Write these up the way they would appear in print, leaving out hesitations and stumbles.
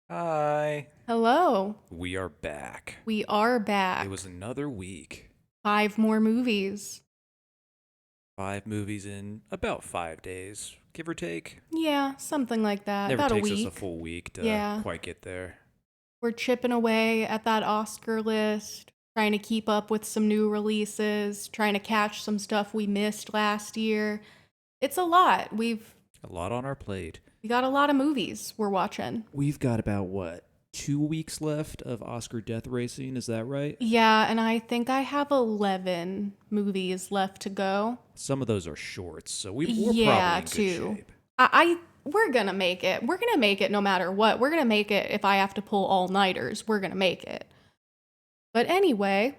Hi. Hello. We are back. We are It was back. another week. 5 more movies. 5 movies in about 5 days, give or take. Yeah, something like that. Never About a takes us a week. full week to Yeah. quite get there. We're chipping away at that Oscar list, trying to keep up with some new releases, trying to catch some stuff we missed last year. It's a lot. A lot on our plate. We got a lot of movies we're watching. We've got about 2 weeks left of Oscar death racing, is that right? Yeah, and I think I have 11 movies left to go. Some of those are shorts, so we're probably Yeah, in good too. shape. We're gonna make it. We're gonna make it no matter what. We're gonna make it if I have to pull all-nighters. We're gonna make it. But anyway,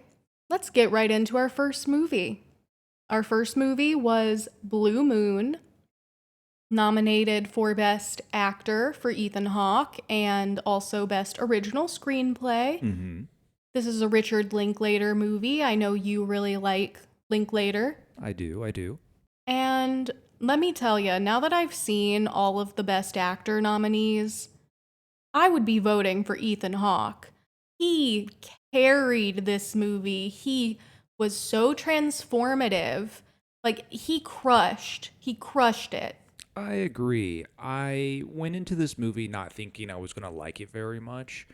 let's get right into our first movie. Our first movie was Blue Moon, nominated for Best Actor for Ethan Hawke and also Best Original Screenplay. Mm-hmm. This is a Richard Linklater movie. I know you really like Linklater. I do. And let me tell you, now that I've seen all of the Best Actor nominees, I would be voting for Ethan Hawke. He carried this movie. He was so transformative. Like he crushed it. I agree. I went into this movie not thinking I was going to like it very much.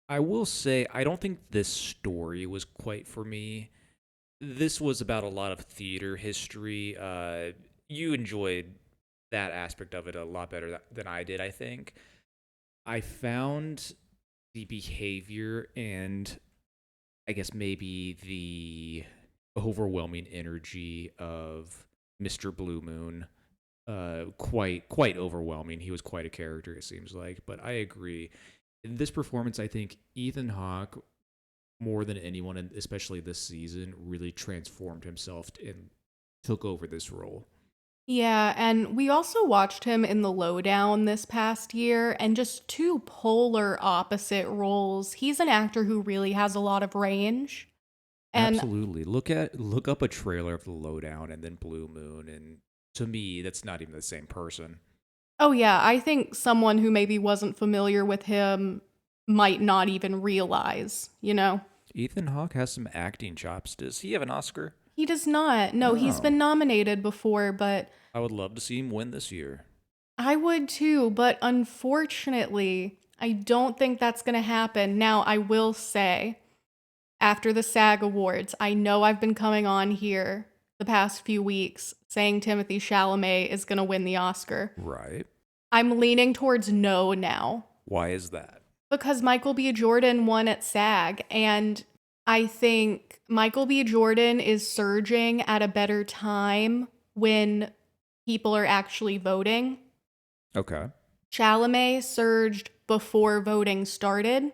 I will say, I don't think this story was quite for me. This was about a lot of theater history. You enjoyed that aspect of it a lot better than I did, I think. I found the behavior and I guess maybe the overwhelming energy of Mr. Blue Moon quite overwhelming. He was quite a character, it seems like. But I agree. In this performance, I think Ethan Hawke, more than anyone, and especially this season, really transformed himself and took over this role. Yeah, and we also watched him in The Lowdown this past year, and just two polar opposite roles. He's an actor who really has a lot of range. And Absolutely. Look up a trailer of The Lowdown and then Blue Moon, and to me, that's not even the same person. oh, yeah, I think someone who maybe wasn't familiar with him might not even realize. Ethan Hawke has some acting chops. Does he have an Oscar? He does not. No, he's Oh, been nominated before, but I would love to see him win this year. I would too. But unfortunately, I don't think that's going to happen. Now, I will say, after the SAG Awards, I know I've been coming on here the past few weeks saying Timothy Chalamet is going to win the Oscar. Right. I'm leaning towards no now Why is that? because Michael B. Jordan won at SAG, and I think Michael B. Jordan is surging at a better time when people are actually voting. Okay. Chalamet surged before voting started.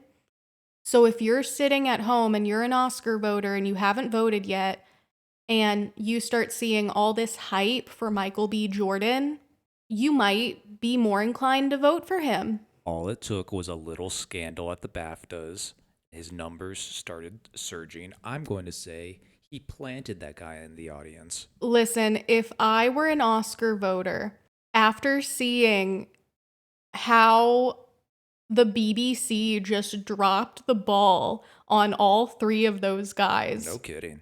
So if you're sitting at home and you're an Oscar voter and you haven't voted yet, and you start seeing all this hype for Michael B. Jordan, you might be more inclined to vote for him. All it took was a little scandal at the BAFTAs. His numbers started surging. I'm going to say he planted that guy in the audience. Listen, if I were an Oscar voter, after seeing how the BBC just dropped the ball on all three of those No guys, kidding.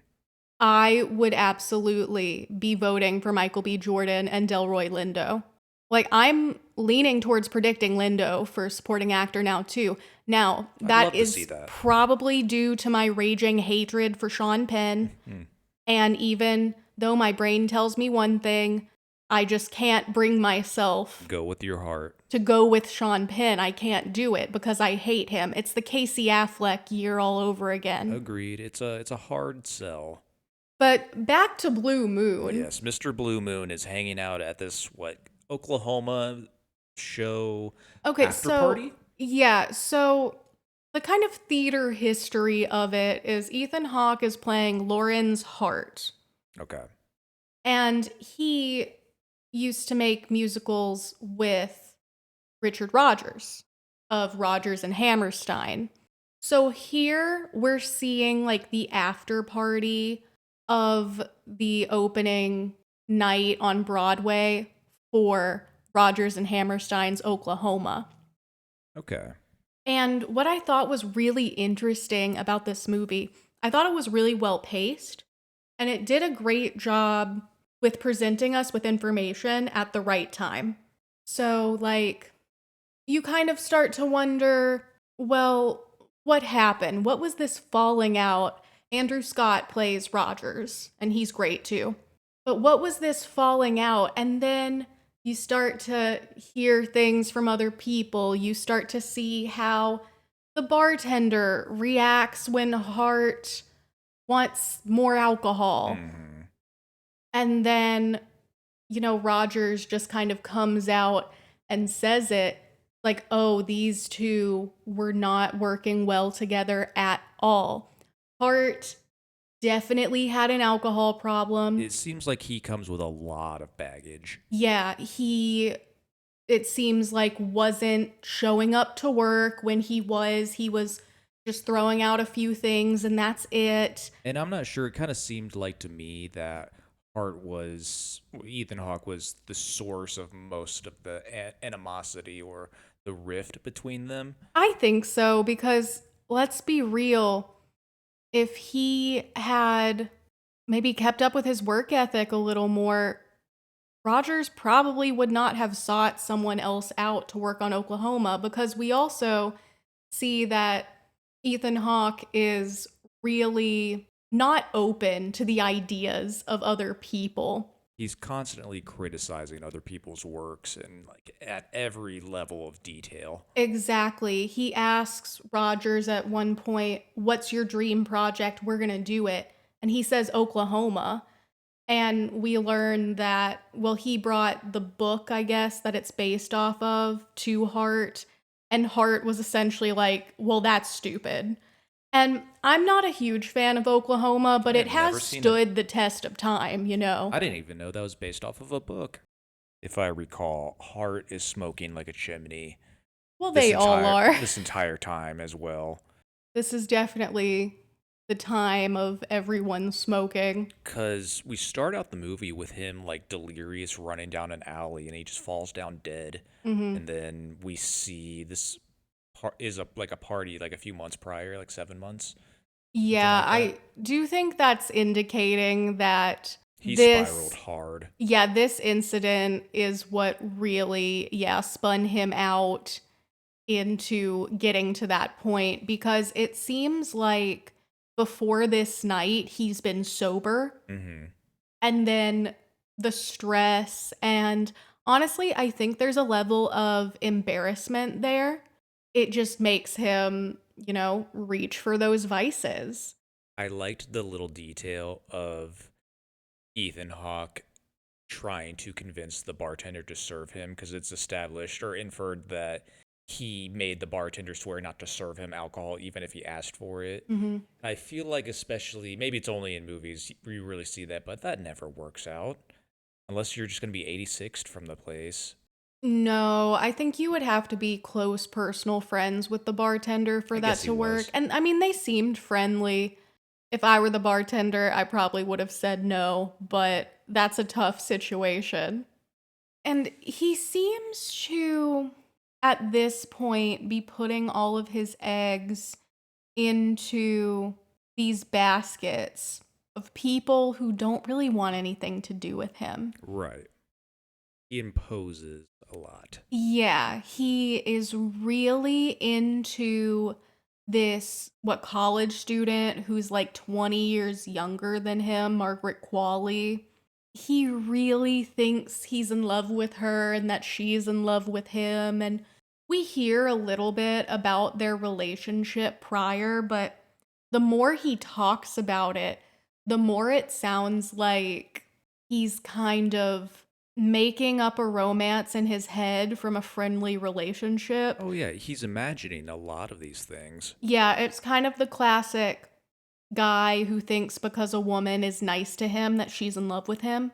I would absolutely be voting for Michael B. Jordan and Delroy Lindo. Like, I'm leaning towards predicting Lindo for supporting actor now, too. Now, I'd that love to see is that. probably due to my raging hatred for Sean Penn. Hmm. And even though my brain tells me one thing, I just can't bring myself Go with your heart. to go with Sean Penn. I can't do it because I hate him. It's the Casey Affleck year all over again. Agreed. It's a hard sell. But back to Blue Moon. Yes, Mr. Blue Moon is hanging out at this Oklahoma show Okay, after so party? yeah, so the kind of theater history of it is Ethan Hawke is playing Lauren's Hart, Okay. and he used to make musicals with Richard Rodgers of Rodgers and Hammerstein. So here we're seeing like the after party of the opening night on Broadway for Rodgers and Hammerstein's Oklahoma. Okay. And what I thought was really interesting about this movie, I thought it was really well paced and it did a great job with presenting us with information at the right time. So, like, you kind of start to wonder, well, what happened? What was this falling out? Andrew Scott plays Rogers, and he's great too. But what was this falling out? And then you start to hear things from other people. You start to see how the bartender reacts when Hart wants more alcohol. Hmm. And then, Rogers just kind of comes out and says it like, oh, these two were not working well together at all. Hart definitely had an alcohol problem. It seems like he comes with a lot of baggage. Yeah, it seems like wasn't showing up to work when he was just throwing out a few things and that's it. And I'm not sure, it kind of seemed like to me that Ethan Hawke was the source of most of the animosity or the rift between them. I think so because let's be real, if he had maybe kept up with his work ethic a little more, Rogers probably would not have sought someone else out to work on Oklahoma because we also see that Ethan Hawke is really not open to the ideas of other people. He's constantly criticizing other people's works and like at every level of detail. Exactly. He asks Rogers at one point, "What's your dream project? We're going to do it." And he says Oklahoma. And we learn that, well, he brought the book, I guess, that it's based off of to Hart. And Hart was essentially like, well, that's stupid. And I'm not a huge fan of Oklahoma, but I it have has never seen it. stood the test of time, you know? I didn't even know that was based off of a book. If I recall, Hart is smoking like a chimney Well, they all are. this entire time as well. This is definitely the time of everyone smoking. Cause we start out the movie with him like delirious running down an alley and he just falls down dead. Hmm. And then we see this is like a party like a few months prior, like 7 months, something Yeah, like that. I do think that's indicating that He spiraled hard. this incident is what really, yeah, spun him out into getting to that point because it seems like before this night, he's been sober Hmm. and then the stress. And honestly, I think there's a level of embarrassment there. It just makes him, reach for those vices. I liked the little detail of Ethan Hawke trying to convince the bartender to serve him because it's established or inferred that he made the bartender swear not to serve him alcohol even if he asked for it. Hmm. I feel like, especially, maybe it's only in movies where you really see that, but that never works out unless you're just going to be 86th from the place. No, I think you would have to be close personal friends with the bartender for I that guess he to work. was. And I mean, they seemed friendly. If I were the bartender, I probably would have said no, but that's a tough situation. And he seems to, at this point, be putting all of his eggs into these baskets of people who don't really want anything to do with him. Right. He imposes a lot. Yeah, he is really into this college student who's like 20 years younger than him, Margaret Qualley. He really thinks he's in love with her and that she's in love with him. And we hear a little bit about their relationship prior, but the more he talks about it, the more it sounds like he's kind of making up a romance in his head from a friendly relationship. Oh, yeah, he's imagining a lot of these things. Yeah, it's kind of the classic guy who thinks because a woman is nice to him that she's in love with him,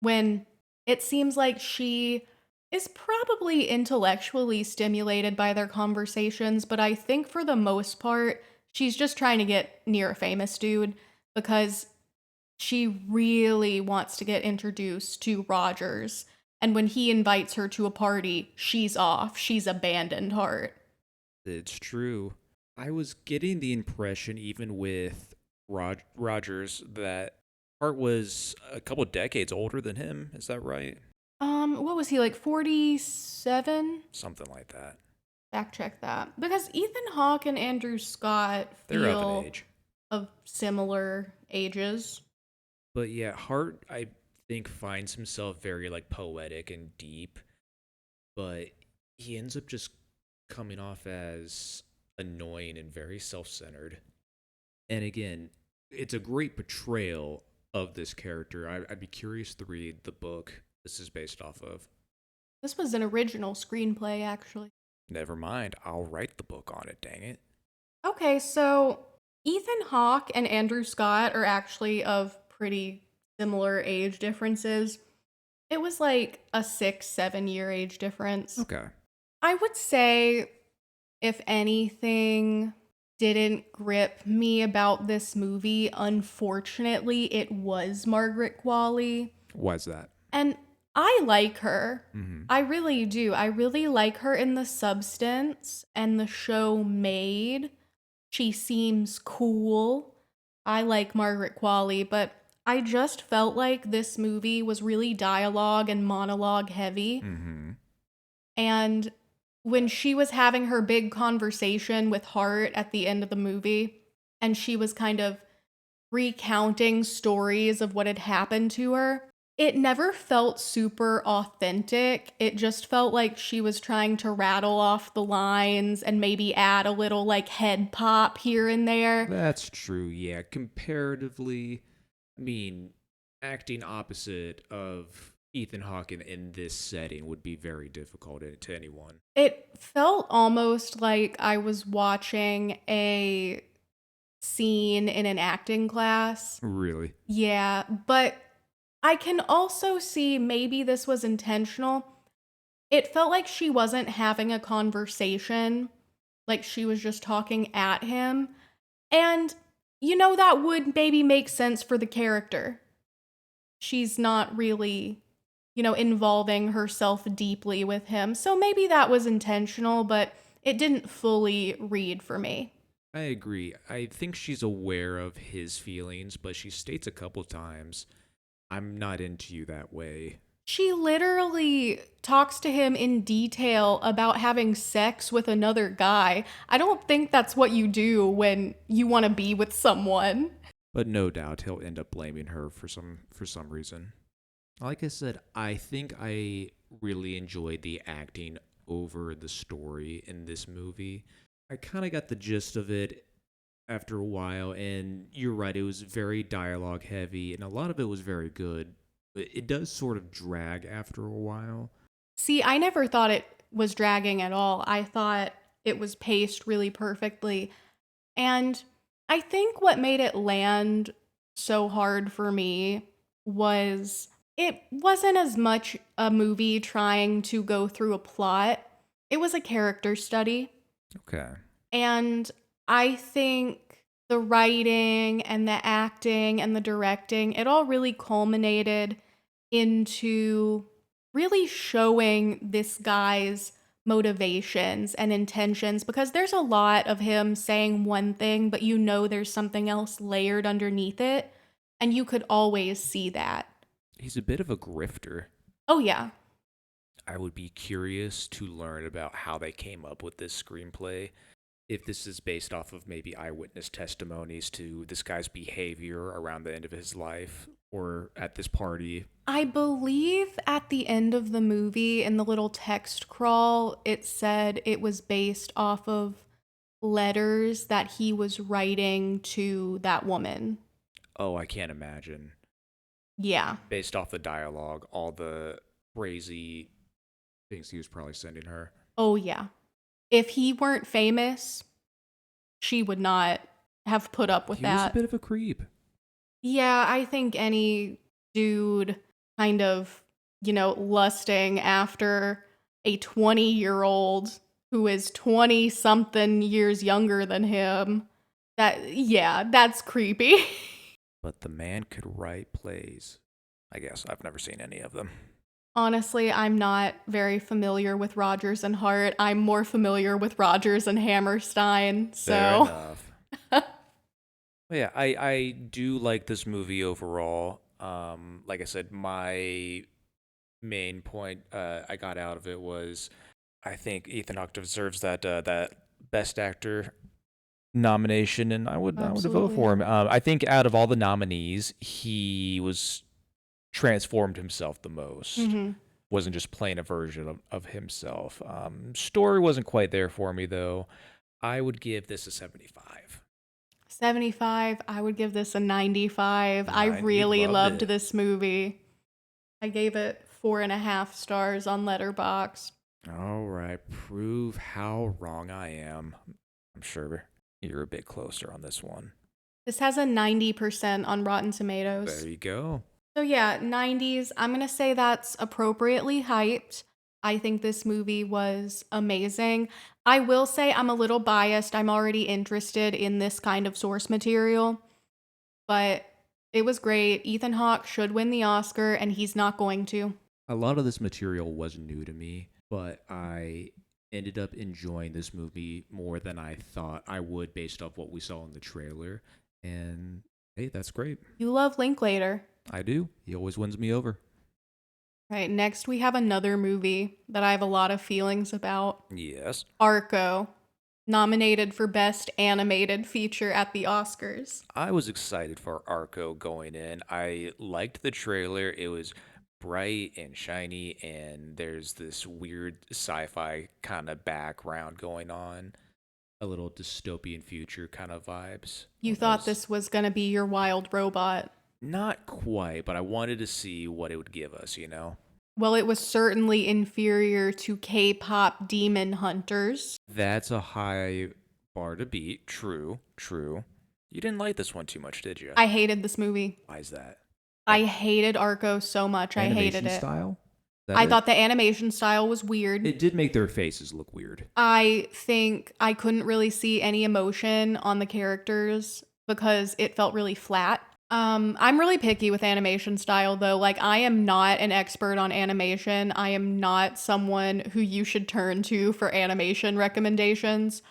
when it seems like she is probably intellectually stimulated by their conversations, but I think for the most part, she's just trying to get near a famous dude because she really wants to get introduced to Rogers. And when he invites her to a party, she's off. She's abandoned Hart. It's true. I was getting the impression, even with Rogers, that Hart was a couple decades older than him. Is that right? What was he, like 47? Something like that. Fact check that. Because Ethan Hawke and Andrew Scott They're of an feel age. of similar ages. But yeah, Hart, I think, finds himself very like poetic and deep, but he ends up just coming off as annoying and very self-centered. And again, it's a great portrayal of this character. I'd be curious to read the book this is based off of. This was an original screenplay, actually. Never mind, I'll write the book on it, dang it. Okay, so Ethan Hawke and Andrew Scott are actually of pretty similar age differences. It was like a 6, 7 year age difference. Okay. I would say, if anything didn't grip me about this movie, unfortunately, it was Margaret Qualley. Why's that? And I like her. Mm-hmm. I really do. I really like her in the substance and the show Made. She seems cool. I like Margaret Qualley, but I just felt like this movie was really dialogue and monologue heavy. Mm-hmm. And when she was having her big conversation with Hart at the end of the movie, and she was kind of recounting stories of what had happened to her, it never felt super authentic. It just felt like she was trying to rattle off the lines and maybe add a little like head pop here and there. That's true, yeah. Comparatively, I mean, acting opposite of Ethan Hawke in this setting would be very difficult to anyone. It felt almost like I was watching a scene in an acting class. Really? Yeah, but I can also see maybe this was intentional. It felt like she wasn't having a conversation, like she was just talking at him. And, that would maybe make sense for the character. She's not really, involving herself deeply with him. So maybe that was intentional, but it didn't fully read for me. I agree. I think she's aware of his feelings, but she states a couple times, I'm not into you that way. She literally talks to him in detail about having sex with another guy. I don't think that's what you do when you want to be with someone. But no doubt he'll end up blaming her for some reason. Like I said, I think I really enjoyed the acting over the story in this movie. I kind of got the gist of it after a while, and you're right, it was very dialogue heavy, and a lot of it was very good. But it does sort of drag after a while. See, I never thought it was dragging at all. I thought it was paced really perfectly. And I think what made it land so hard for me was it wasn't as much a movie trying to go through a plot, it was a character study. Okay. And I think the writing and the acting and the directing, it all really culminated into really showing this guy's motivations and intentions, because there's a lot of him saying one thing, but there's something else layered underneath it. And you could always see that. He's a bit of a grifter. Oh, yeah. I would be curious to learn about how they came up with this screenplay. If this is based off of maybe eyewitness testimonies to this guy's behavior around the end of his life or at this party. I believe at the end of the movie, in the little text crawl, it said it was based off of letters that he was writing to that woman. Oh, I can't imagine. Yeah. Based off the dialogue, all the crazy things he was probably sending her. Oh, yeah. If he weren't famous, she would not have put up with He was that. a bit of a creep. Yeah, I think any dude kind of, lusting after a 20-year-old who is 20 something years younger than him, that's creepy. But the man could write plays. I guess I've never seen any of them. Honestly, I'm not very familiar with Rogers and Hart. I'm more familiar with Rogers and Hammerstein. Fair So, enough. Yeah, I do like this movie overall. Like I said, my main point I got out of it was I think Ethan Hawke deserves that Best Actor nomination, and I would vote absolutely. for him. I think out of all the nominees, he was transformed himself the most. Hmm. Wasn't just playing a version of himself. Story wasn't quite there for me though. I would give this a 75. 75. I would give this a 95. I 90, really loved loved it. this movie. I gave it 4.5 stars on Letterboxd. All right, prove how wrong I am. I'm sure you're a bit closer on this one. This has a 90% on Rotten Tomatoes. There you go. So yeah, 90s. I'm going to say that's appropriately hyped. I think this movie was amazing. I will say I'm a little biased. I'm already interested in this kind of source material, but it was great. Ethan Hawke should win the Oscar, and he's not going to. A lot of this material was new to me, but I ended up enjoying this movie more than I thought I would based off what we saw in the trailer. And hey, that's great. You love Linklater. I do. He always wins me over. Right, next we have another movie that I have a lot of feelings about. Yes. Arco, nominated for Best Animated Feature at the Oscars. I was excited for Arco going in. I liked the trailer. It was bright and shiny, and there's this weird sci fi kind of background going on. A little dystopian future kind of vibes. You That thought was this was going to be your wild robot. not quite, but I wanted to see what it would give us. Well, it was certainly inferior to K-pop Demon Hunters. That's a high bar to beat. True, true. You didn't like this one too much, did you? I hated this movie. Why is that? I hated Arco so much. I hated Animation it. style? Is that I it? thought the animation style was weird. It did make their faces look weird. I think I couldn't really see any emotion on the characters because it felt really flat. I'm really picky with animation style though. Like I am not an expert on animation. I am not someone who you should turn to for animation recommendations.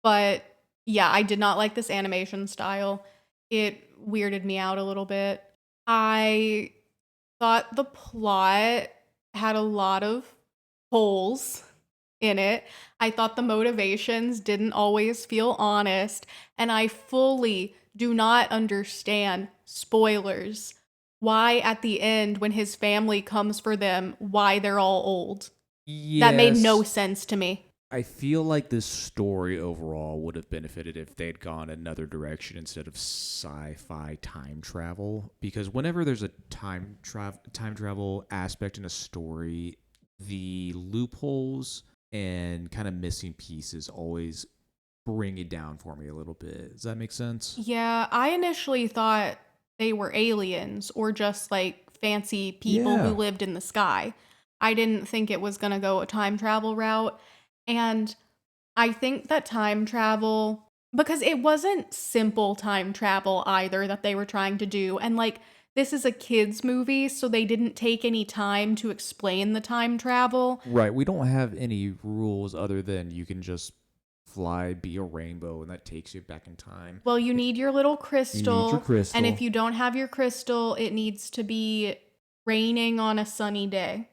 But yeah, I did not like this animation style. It weirded me out a little bit. I thought the plot had a lot of holes in it. I thought the motivations didn't always feel honest, and I fully do not understand spoilers. Why at the end when his family comes for them, why they're all old. That made no Yes. sense to me. I feel like this story overall would have benefited if they'd gone another direction instead of sci-fi time travel. Because whenever there's a time travel aspect in a story, the loopholes and kind of missing pieces always bring it down for me a little bit. Does that make sense? Yeah, I initially thought they were aliens or just like fancy people who Yeah. lived in the sky. I didn't think it was going to go a time travel route. And I think that time travel, because it wasn't simple time travel either that they were trying to do. And like, this is a kids' movie, so they didn't take any time to explain the time travel. Right. We don't have any rules other than you can just fly, be a rainbow, and that takes you back in time. Well, you need your little You need your crystal. crystal. And if you don't have your crystal, it needs to be raining on a sunny day.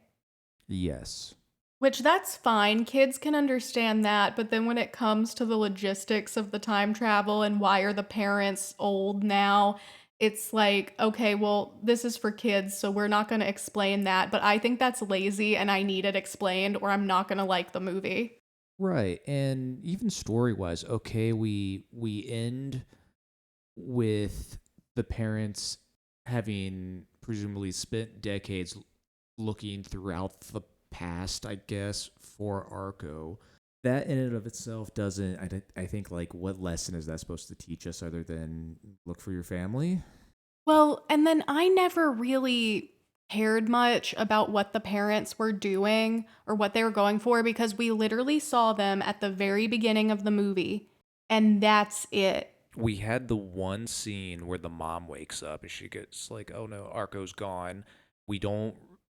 Yes. Which that's fine. Kids can understand that. But then when it comes to the logistics of the time travel and why are the parents old now, it's like, okay, well, this is for kids, so we're not going to explain that. But I think that's lazy and I need it explained or I'm not going to like the movie. Right. And even story-wise, okay, we end with the parents having presumably spent decades looking throughout the past, I guess, for Arco. That in and of itself doesn't, I think, like, what lesson is that supposed to teach us other than look for your family? Well, and then I never really cared much about what the parents were doing or what they were going for because we literally saw them at the very beginning of the movie and that's it. We had the one scene where the mom wakes up and she gets like, oh no, Arco's gone. We don't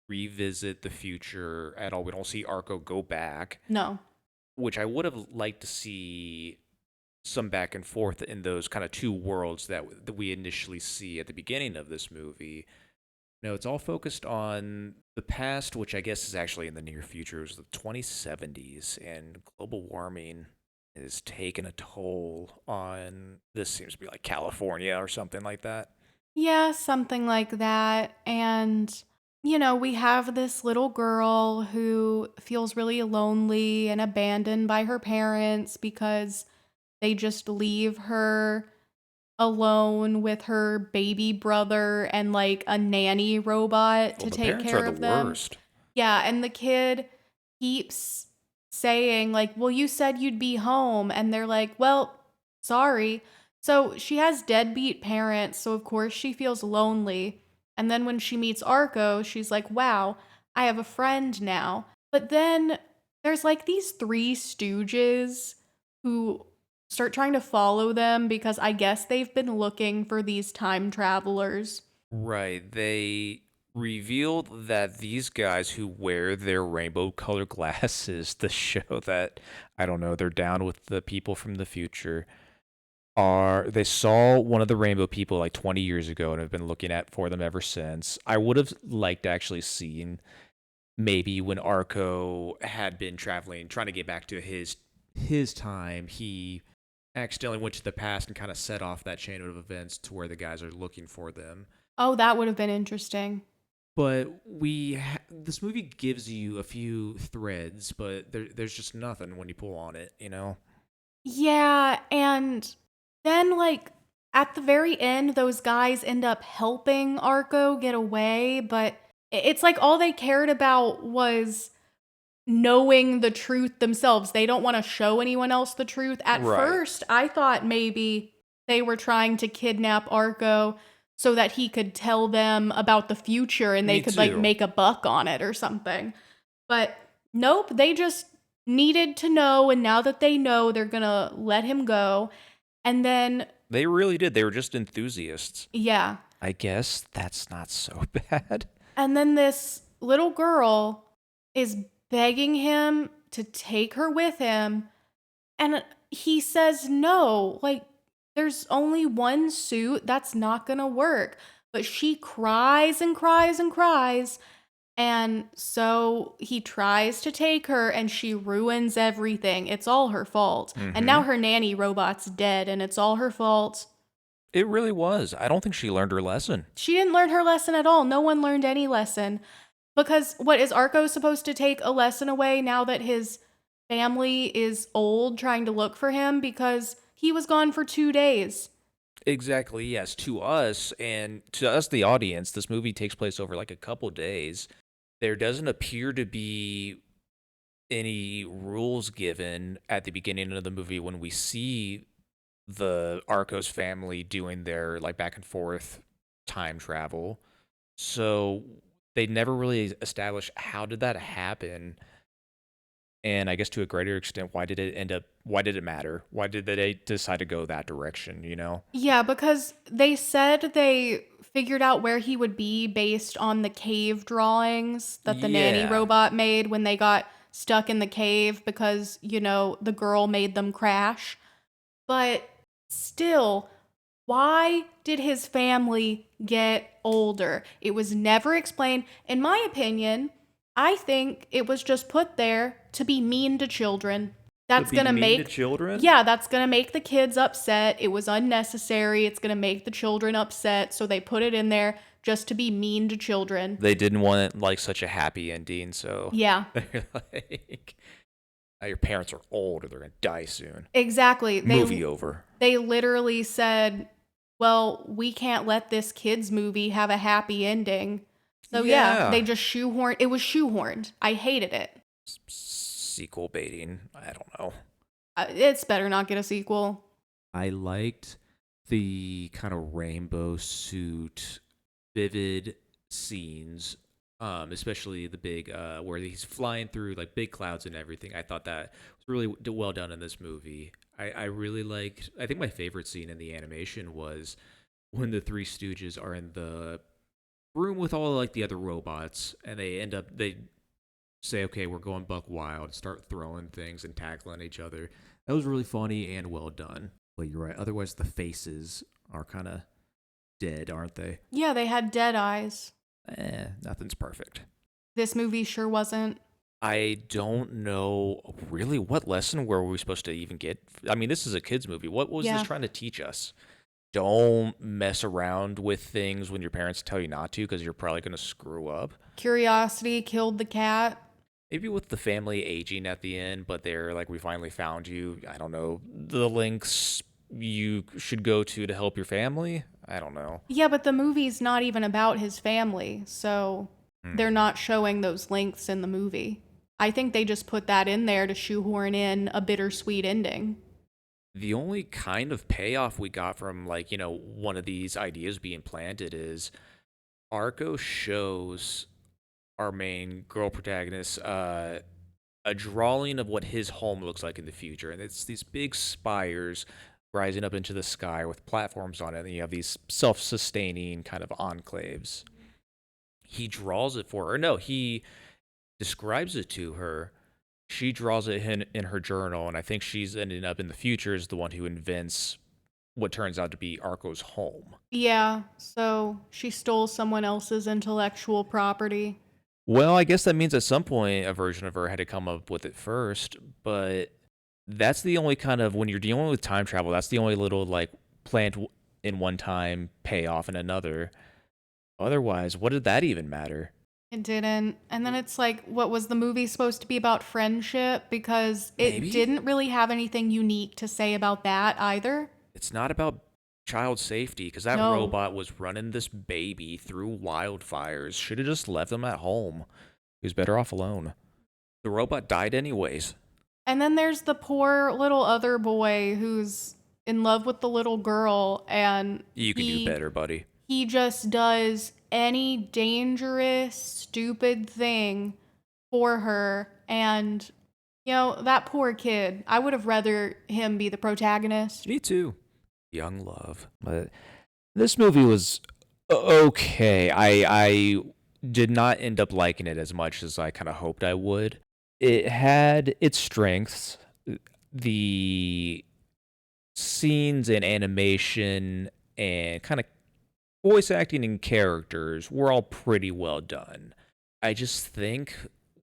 revisit the future at all. We don't see Arco go back, No. which I would have liked to see some back and forth in those kind of two worlds that we initially see at the beginning of this movie. No, it's all focused on the past, which I guess is actually in the near future. It was the 2070s, and global warming is taking a toll on this seems to be like California or something like that. Yeah, something like that. And, we have this little girl who feels really lonely and abandoned by her parents because they just leave her alone with her baby brother and like a nanny robot Well, to the take parents are care the of them. worst. Yeah, and the kid keeps saying like, "Well, you said you'd be home." And they're like, "Well, sorry." So she has deadbeat parents, so of course she feels lonely. And then when she meets Arco, she's like, "Wow, I have a friend now." But then there's like these three stooges who start trying to follow them because I guess they've been looking for these time travelers. Right. They revealed that these guys who wear their rainbow colored glasses to show that, I don't know, they're down with the people from the future, they saw one of the rainbow people like 20 years ago and have been looking at for them ever since. I would have liked to actually seen maybe when Arco had been traveling, trying to get back to his time, he accidentally went to the past and kind of set off that chain of events to where the guys are looking for them. Oh, that would have been interesting. But this movie gives you a few threads, but there's just nothing when you pull on it, you know? Yeah, and then like at the very end, those guys end up helping Arco get away, but it's like all they cared about was knowing the truth themselves. They don't want to show anyone else the truth. At Right. first, I thought maybe they were trying to kidnap Arco so that he could tell them about the future and they Me could like too. make a buck on it or something. But nope, they just needed to know. And now that they know, they're going to let him go. And then, They really did. They were just enthusiasts. yeah. I guess that's not so bad. And then this little girl is begging him to take her with him. And he says no. Like, there's only one suit. That's not going to work. But she cries and cries and cries. And so he tries to take her and she ruins everything. It's all her fault. And Mm-hmm. now her nanny robot's dead and it's all her fault. It really was. I don't think she learned her lesson. She didn't learn her lesson at all. No one learned any lesson. Because what is Arco supposed to take a lesson away now that his family is old trying to look for him? Because he was gone for 2 days. Exactly, yes. To us, and to us, the audience, this movie takes place over like a couple days. There doesn't appear to be any rules given at the beginning of the movie when we see the Arcos family doing their like back and forth time travel. So they never really establish how did that happen, and I guess to a greater extent, why did it matter? Why did they decide to go that direction, you know? Yeah, because they said they figured out where he would be based on the cave drawings that the nanny Yeah. robot made when they got stuck in the cave because, the girl made them crash. But still, why did his family get older? It was never explained. In my opinion, I think it was just put there to be mean to children. To That's be gonna mean to make, children? yeah, that's gonna make the kids upset. It was unnecessary. It's gonna make the children upset. So they put it in there just to be mean to children. They didn't want it like such a happy ending, so Yeah, they're like, "Oh, your parents are old or they're gonna die soon. exactly. Movie over." They literally said, well, we can't let this kids movie have a happy ending. So yeah, they Yeah. just shoehorned. It was shoehorned. I hated it. Sequel baiting. I don't know. It's better not get a sequel. I liked the kind of rainbow suit, vivid scenes, especially the big where he's flying through like big clouds and everything. I thought that was really well done in this movie. I really liked. I think my favorite scene in the animation was when the Three Stooges are in the room with all like the other robots, and they say, okay, we're going buck wild, start throwing things and tackling each other. That was really funny and well done. But you're right. Otherwise, the faces are kind of dead, aren't they? Yeah, they had dead eyes. Nothing's perfect. This movie sure wasn't. I don't know really what lesson were we supposed to even get. I mean, this is a kids movie. What was this Yeah. trying to teach us? Don't mess around with things when your parents tell you not to, because you're probably going to screw up. Curiosity killed the cat. Maybe with the family aging at the end, but they're like, we finally found you. I don't know. The links you should go to help your family? I don't know. Yeah, but the movie's not even about his family, so they're not showing those lengths in the movie. I think they just put that in there to shoehorn in a bittersweet ending. The only kind of payoff we got from, like, one of these ideas being planted is Arco shows our main girl protagonist a drawing of what his home looks like in the future. And it's these big spires rising up into the sky with platforms on it. And you have these self sustaining kind of enclaves. He draws it for her. No, he describes it to her. She draws it in her journal. And I think she's ending up in the future as the one who invents what turns out to be Arco's home. Yeah, so she stole someone else's intellectual property. Well, I guess that means at some point a version of her had to come up with it first, but that's the only kind of, when you're dealing with time travel, that's the only little like planned in one time payoff in another. Otherwise, what did that even matter? It didn't. And then it's like, what was the movie supposed to be about friendship? Because it Maybe didn't really have anything unique to say about that either. it's not about child safety, because that No. robot was running this baby through wildfires. Should have just left him at home. He was better off alone. The robot died anyways. And then there's the poor little other boy who's in love with the little girl, and You can do better, buddy. he just does any dangerous, stupid thing for her. And, that poor kid, I would have rather him be the protagonist. Me too. Young love. But this movie was okay. I did not end up liking it as much as I kind of hoped I would. It had its strengths. The scenes and animation and kind of voice acting and characters were all pretty well done. I just think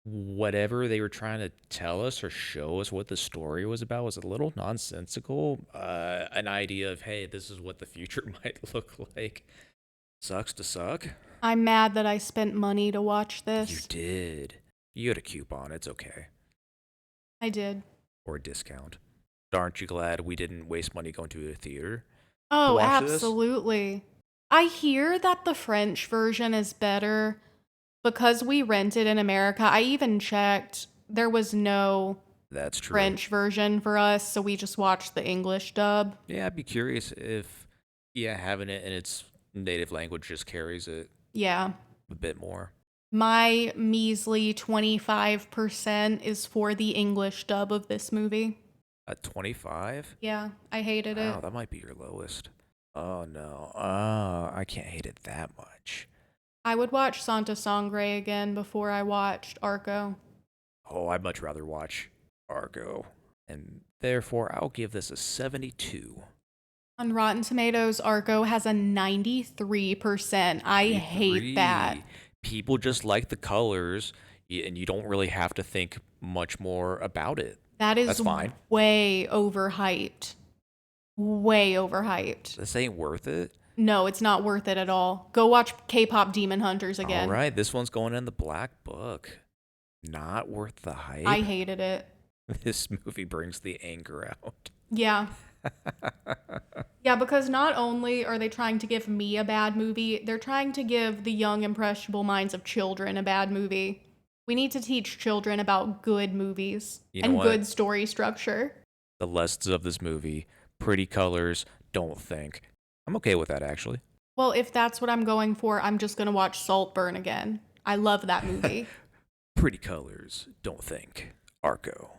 whatever they were trying to tell us or show us what the story was about was a little nonsensical. An idea of, hey, this is what the future might look like. Sucks to suck. I'm mad that I spent money to watch You this. did. You had a coupon. It's okay. I did. Or a discount. Aren't you glad we didn't waste money going to a theater? Oh, watch this? absolutely. I hear that the French version is better because we rented in America. I even checked. There was no That's true. French version for us, so we just watched the English dub. Yeah, I'd be curious if, having it in its native language just carries it Yeah. a bit more. My measly 25% is for the English dub of this movie. At 25? Yeah, I hated Wow, it. that might be your lowest. Oh, no. I can't hate it that much. I would watch Santa Sangre again before I watched Arco. Oh, I'd much rather watch Argo. And therefore, I'll give this a 72. On Rotten Tomatoes, Arco has a 93%. I hate that. People just like the colors, and you don't really have to think much more about it. That is That's fine. way overhyped. Way overhyped. This ain't worth it. No, it's not worth it at all. Go watch K-pop Demon Hunters again. All right, this one's going in the black book. Not worth the hype. I hated it. This movie brings the anger out. Yeah. Yeah, because not only are they trying to give me a bad movie, they're trying to give the young, impressionable minds of children a bad movie. We need to teach children about good movies and good story structure. The lessons of this movie: pretty colors, don't think. I'm okay with that, actually. Well, if that's what I'm going for, I'm just going to watch Saltburn again. I love that movie. Pretty colors, don't think. Arco.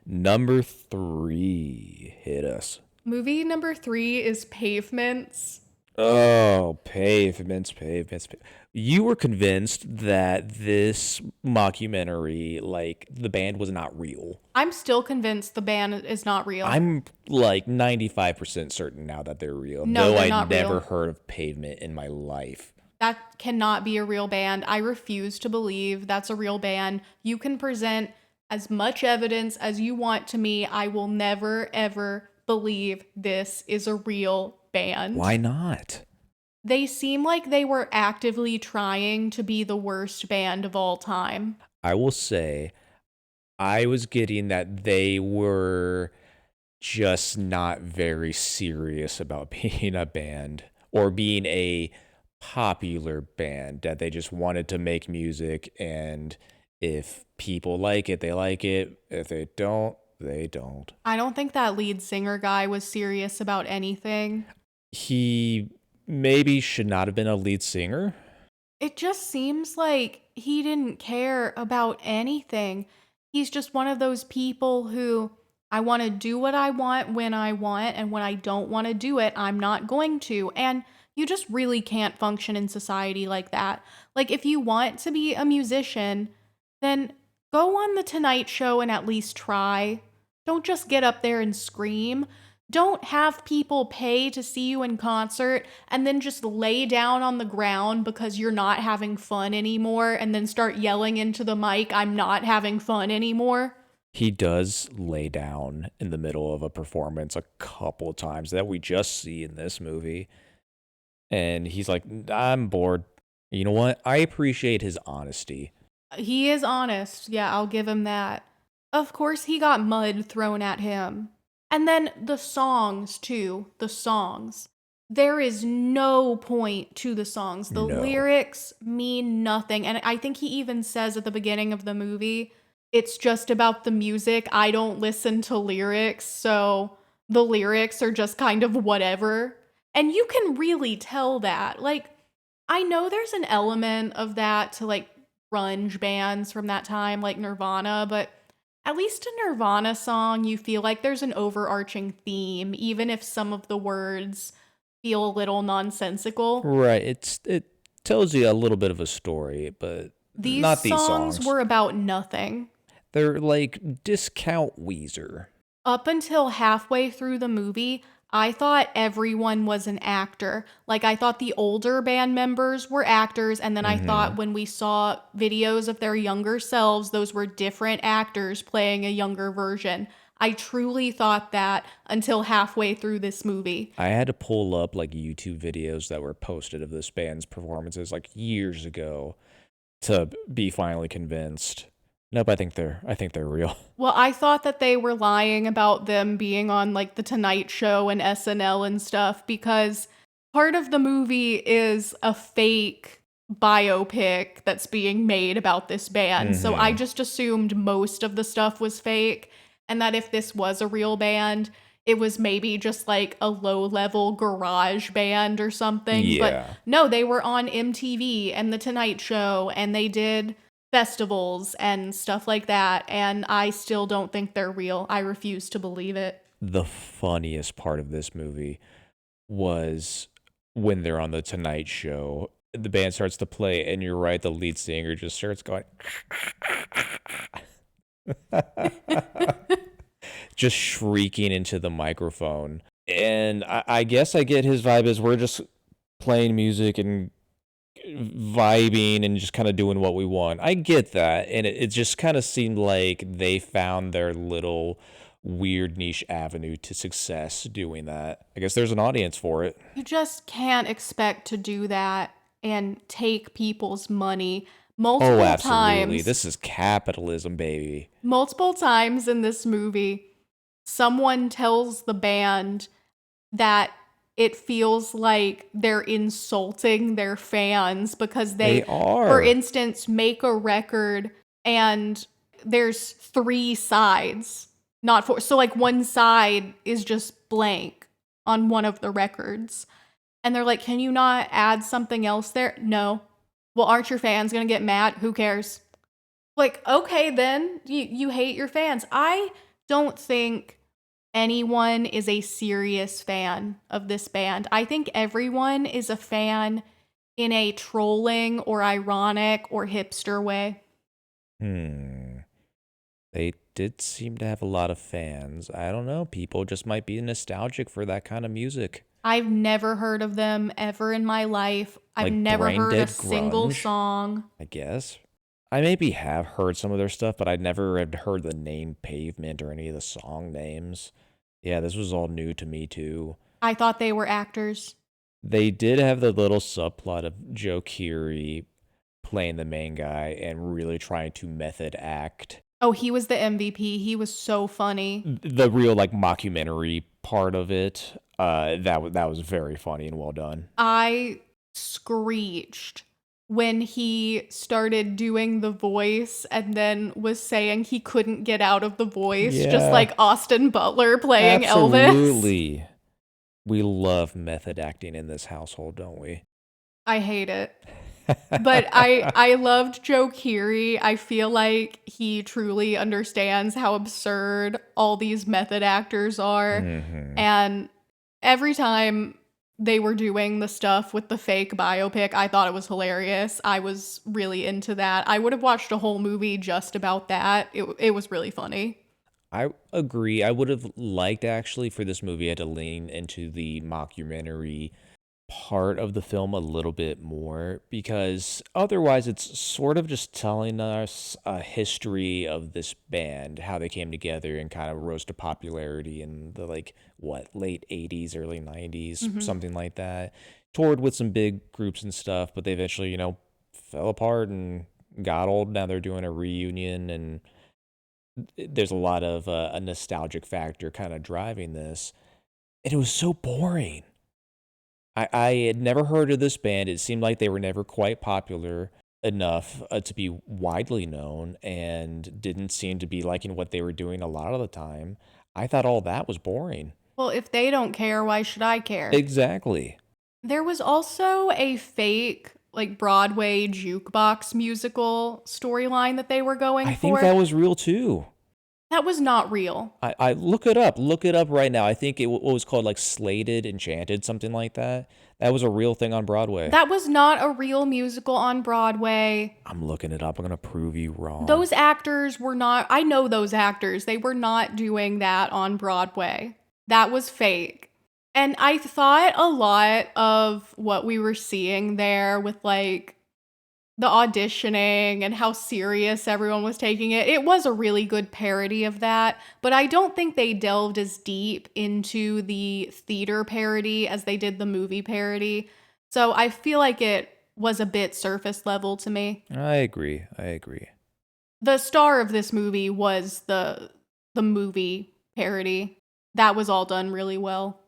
Number 3. Hit us. Movie number 3 is Pavements. Oh, pavements. You were convinced that this mockumentary, like the band, was not real. I'm still convinced the band is not real. I'm like 95% certain now that they're real, No, though they're I not never real. heard of Pavement in my life. That cannot be a real band. I refuse to believe that's a real band. You can present as much evidence as you want to me. I will never, ever believe this is a real band. Why not? They seem like they were actively trying to be the worst band of all time. I will say, I was getting that they were just not very serious about being a band or being a popular band, that they just wanted to make music, and if people like it, they like it. If they don't, they don't. I don't think that lead singer guy was serious about anything. He maybe should not have been a lead singer. It just seems like he didn't care about anything. He's just one of those people who I want to do what I want when I want, and when I don't want to do it, I'm not going to. And you just really can't function in society like that. Like, if you want to be a musician, then go on The Tonight Show and at least try. Don't just get up there and scream. Don't have people pay to see you in concert and then just lay down on the ground because you're not having fun anymore and then start yelling into the mic, I'm not having fun anymore. He does lay down in the middle of a performance a couple times that we just see in this movie. And he's like, I'm bored. You know what? I appreciate his honesty. He is honest. Yeah, I'll give him that. Of course, he got mud thrown at him. And then the songs, too. The songs. There is no point to the songs. The No. lyrics mean nothing. And I think he even says at the beginning of the movie, it's just about the music. I don't listen to lyrics, so the lyrics are just kind of whatever. And you can really tell that. Like, I know there's an element of that to like grunge bands from that time, like Nirvana, but at least a Nirvana song, you feel like there's an overarching theme, even if some of the words feel a little nonsensical. Right. It tells you a little bit of a story, but These not these songs songs. were about nothing. They're like discount Weezer. Up until halfway through the movie, I thought everyone was an actor. Like, I thought the older band members were actors, and then I thought Hmm. when we saw videos of their younger selves, those were different actors playing a younger version. I truly thought that until halfway through this movie. I had to pull up like YouTube videos that were posted of this band's performances like years ago to be finally convinced. Nope, I think they're real. Well, I thought that they were lying about them being on like The Tonight Show and SNL and stuff because part of the movie is a fake biopic that's being made about this band. So I Hmm. just assumed most of the stuff was fake and that if this was a real band, it was maybe just like a low-level garage band or something. But Yeah. no, they were on MTV and The Tonight Show and they did festivals and stuff like that, and I still don't think they're real. I refuse to believe it. The funniest part of this movie was when they're on the Tonight Show. The band starts to play, and you're right, the lead singer just starts going, just shrieking into the microphone. And I guess I get his vibe is we're just playing music and vibing and just kind of doing what we want. I get that. And it just kind of seemed like they found their little weird niche avenue to success doing that. I guess there's an audience for it. You just can't expect to do that and take people's money Oh, multiple absolutely. times. This is capitalism, baby. Multiple times in this movie, someone tells the band that it feels like they're insulting their fans because They for are. instance, make a record and there's three sides, not four. So, like, one side is just blank on one of the records. And they're like, can you not add something else there? No. Well, aren't your fans gonna get mad? Who cares? Like, okay, then you hate your fans. I don't think anyone is a serious fan of this band. I think everyone is a fan in a trolling or ironic or hipster way. Hmm. They did seem to have a lot of fans. I don't know. People just might be nostalgic for that kind of music. I've never heard of them ever in my life. I've Like never brain heard a dead single grunge, song. I guess. I maybe have heard some of their stuff, but I never had heard the name Pavement or any of the song names. Yeah, this was all new to me too. I thought they were actors. They did have the little subplot of Joe Keery playing the main guy and really trying to method act. Oh, he was the MVP. He was so funny. The real like mockumentary part of it, that was very funny and well done. I screeched when he started doing the voice and then was saying he couldn't get out of the voice, just Yeah. like Austin Butler playing Elvis. Absolutely. We love method acting in this household, don't we? I hate it. But I loved Joe Keery. I feel like he truly understands how absurd all these method actors are. Mhm. And every time they were doing the stuff with the fake biopic, I thought it was hilarious. I was really into that. I would have watched a whole movie just about that. It was really funny. I agree. I would have liked actually for this movie I had to lean into the mockumentary part of the film a little bit more because otherwise it's sort of just telling us a history of this band, how they came together and kind of rose to popularity in the late 80s, early 90s, Mhm. something like that. Toured with some big groups and stuff, but they eventually, fell apart and got old. Now they're doing a reunion and there's a lot of a nostalgic factor kind of driving this. And it was so boring. I had never heard of this band. It seemed like they were never quite popular enough to be widely known and didn't seem to be liking what they were doing a lot of the time. I thought all that was boring. Well, if they don't care, why should I care? Exactly. There was also a fake, like, Broadway jukebox musical storyline that they were going I for. think that was real too. That was not real. I look it up. Look it up right now. I think it was called like Slated, Enchanted, something like that. That was a real thing on Broadway. That was not a real musical on Broadway. I'm looking it up. I'm gonna prove you wrong. Those actors were not, I know those actors. They were not doing that on Broadway. That was fake. And I thought a lot of what we were seeing there with like the auditioning and how serious everyone was taking it. It was a really good parody of that, but I don't think they delved as deep into the theater parody as they did the movie parody. So I feel like it was a bit surface level to me. I agree. The star of this movie was the movie parody. That was all done really well.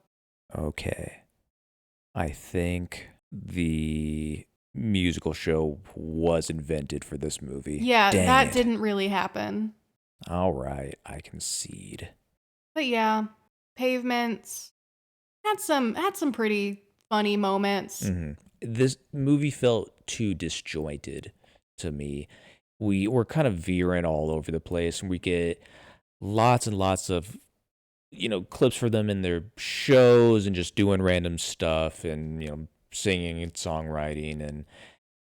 Okay. I think the musical show was invented for this movie. Yeah, Dang that it. didn't really happen. All right, I concede. But yeah, Pavements had some pretty funny moments. Mhm. This movie felt too disjointed to me. We were kind of veering all over the place, and we get lots and lots of clips for them in their shows and just doing random stuff and singing and songwriting, and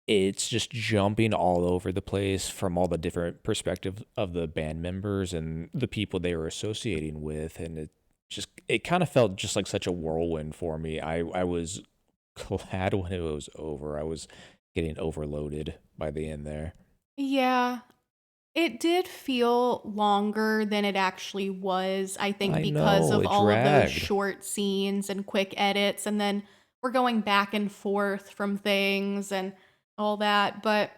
it's just jumping all over the place from all the different perspectives of the band members and the people they were associating with, and it kind of felt just like such a whirlwind for me. I was glad when it was over. I was getting overloaded by the end there. Yeah, it did feel longer than it actually was, I think, I because know, of it all of those dragged. short scenes and quick edits, and then we're going back and forth from things and all that. But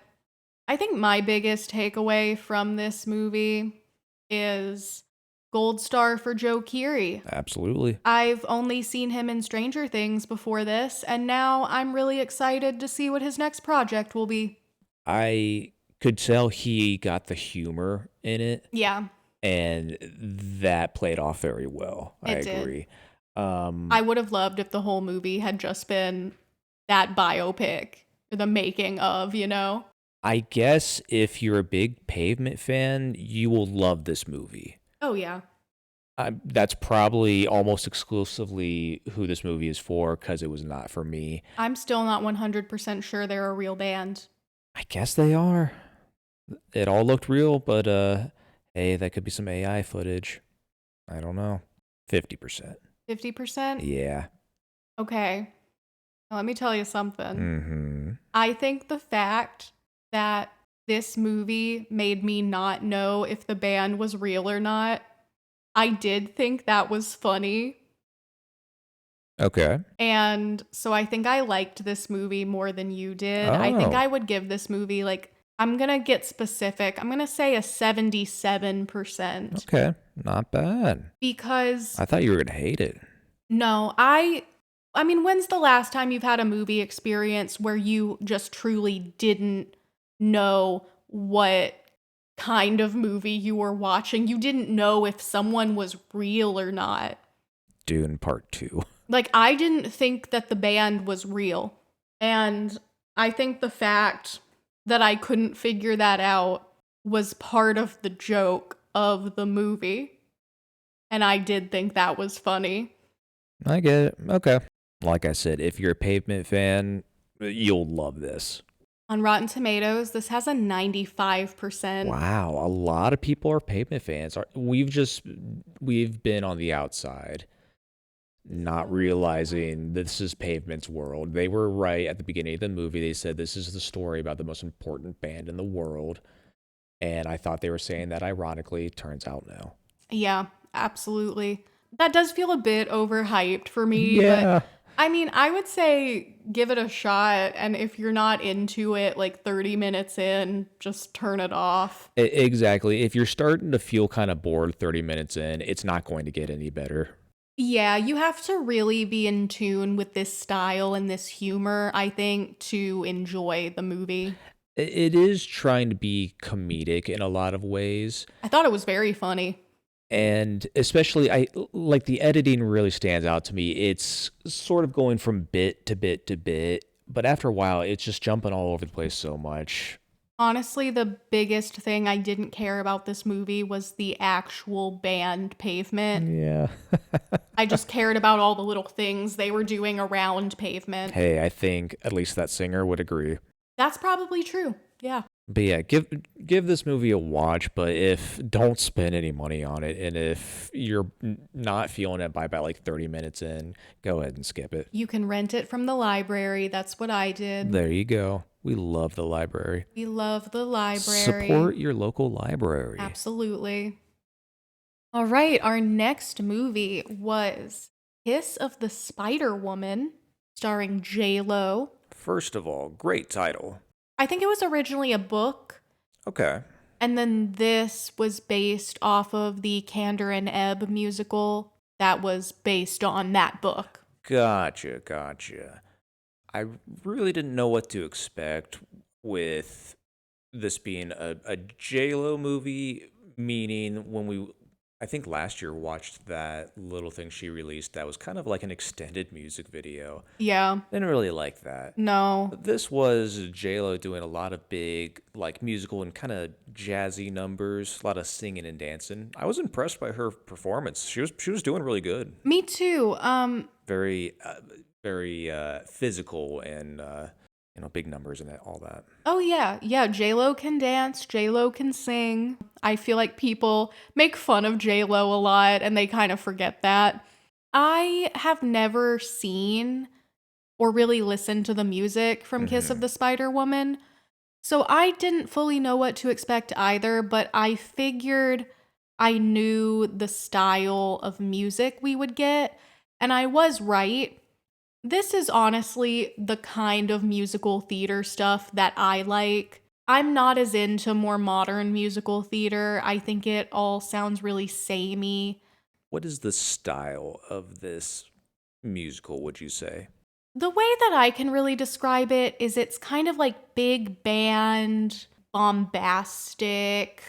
I think my biggest takeaway from this movie is gold star for Joe Keery. Absolutely. I've only seen him in Stranger Things before this, and now I'm really excited to see what his next project will be. I could tell he got the humor in it, Yeah, and that played off very well. I It did. agree. I would have loved if the whole movie had just been that biopic, or the making of, you know? I guess if you're a big Pavement fan, you will love this movie. Oh, yeah. That's probably almost exclusively who this movie is for because it was not for me. I'm still not 100% sure they're a real band. I guess they are. It all looked real, but hey, that could be some AI footage. I don't know. 50%. 50%? Yeah. Okay. Now, let me tell you something. Mm-hmm. I think the fact that this movie made me not know if the band was real or not, I did think that was funny. Okay. And so I think I liked this movie more than you did. I think Oh. I would give this movie, like, I'm going to get specific. I'm going to say a 77%. Okay. Not bad. Because, I thought you were going to hate it. no, I mean, when's the last time you've had a movie experience where you just truly didn't know what kind of movie you were watching? You didn't know if someone was real or not. Dune Part 2. Like, I didn't think that the band was real. And I think the fact that I couldn't figure that out was part of the joke of the movie. And I did think that was funny. I get it. Okay. Like I said, if you're a Pavement fan, you'll love this. On Rotten Tomatoes, this has a 95%. Wow, a lot of people are Pavement fans. We've been on the outside, not realizing this is Pavement's world. They were right at the beginning of the movie. They said this is the story about the most important band in the world. And I thought they were saying that ironically. Turns out no. Yeah, absolutely. That does feel a bit overhyped for me, but I mean, I would say give it a shot, and if you're not into it like 30 minutes in, just turn it off. Exactly. If you're starting to feel kind of bored 30 minutes in, it's not going to get any better. Yeah, you have to really be in tune with this style and this humor, I think, to enjoy the movie. It is trying to be comedic in a lot of ways. I thought it was very funny. And especially, I like the editing really stands out to me. It's sort of going from bit to bit to bit, but after a while, it's just jumping all over the place so much. Honestly, the biggest thing I didn't care about this movie was the actual band Pavement. Yeah. I just cared about all the little things they were doing around Pavement. Hey, I think at least that singer would agree. That's probably true. Yeah. But yeah, give this movie a watch, but don't spend any money on it, and if you're not feeling it by about like 30 minutes in, go ahead and skip it. You can rent it from the library. That's what I did. There you go. We love the library. We love the library. Support your local library. Absolutely. All right, our next movie was Kiss of the Spider Woman, starring J-Lo. First of all, great title. I think it was originally a book. Okay. And then this was based off of the Candor and Ebb musical that was based on that book. Gotcha. I really didn't know what to expect with this being a J-Lo movie, meaning I think last year watched that little thing she released that was kind of like an extended music video. Yeah. Didn't really like that. No. This was J-Lo doing a lot of big, like, musical and kind of jazzy numbers, a lot of singing and dancing. I was impressed by her performance. She was doing really good. Me too. Very physical and big numbers and all that. Oh yeah. J-Lo can dance. J-Lo can sing. I feel like people make fun of J-Lo a lot and they kind of forget that. I have never seen or really listened to the music from Kiss of the Spider Woman, so I didn't fully know what to expect either, but I figured I knew the style of music we would get, and I was right. This is honestly the kind of musical theater stuff that I like. I'm not as into more modern musical theater. I think it all sounds really samey. What is the style of this musical, would you say? The way that I can really describe it is it's kind of like big band, bombastic,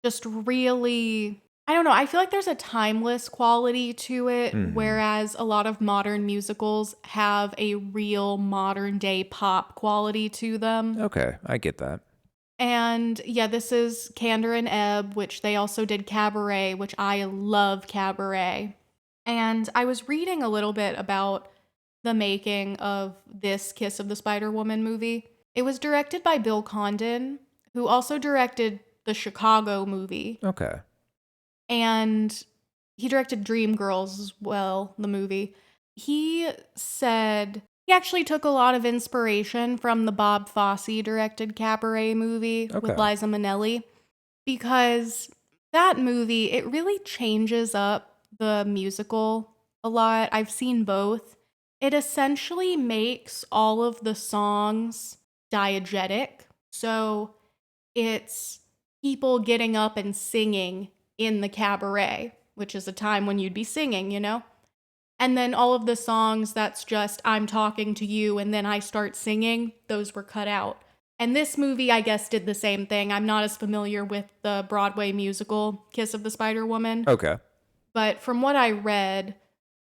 just really, I don't know. I feel like there's a timeless quality to it, whereas a lot of modern musicals have a real modern day pop quality to them. Okay, I get that. And yeah, this is Candor and Ebb, which they also did Cabaret, which I love Cabaret. And I was reading a little bit about the making of this Kiss of the Spider Woman movie. It was directed by Bill Condon, who also directed the Chicago movie. Okay. And he directed Dreamgirls as well, the movie. He said he actually took a lot of inspiration from the Bob Fosse directed Cabaret movie with Okay. Liza Minnelli, because that movie, it really changes up the musical a lot. I've seen both. It essentially makes all of the songs diegetic. So it's people getting up and singing in the cabaret, which is a time when you'd be singing, you know? And then all of the songs that's just I'm talking to you and then I start singing, those were cut out. And this movie, I guess, did the same thing. I'm not as familiar with the Broadway musical Kiss of the Spider Woman, Okay. but from what I read,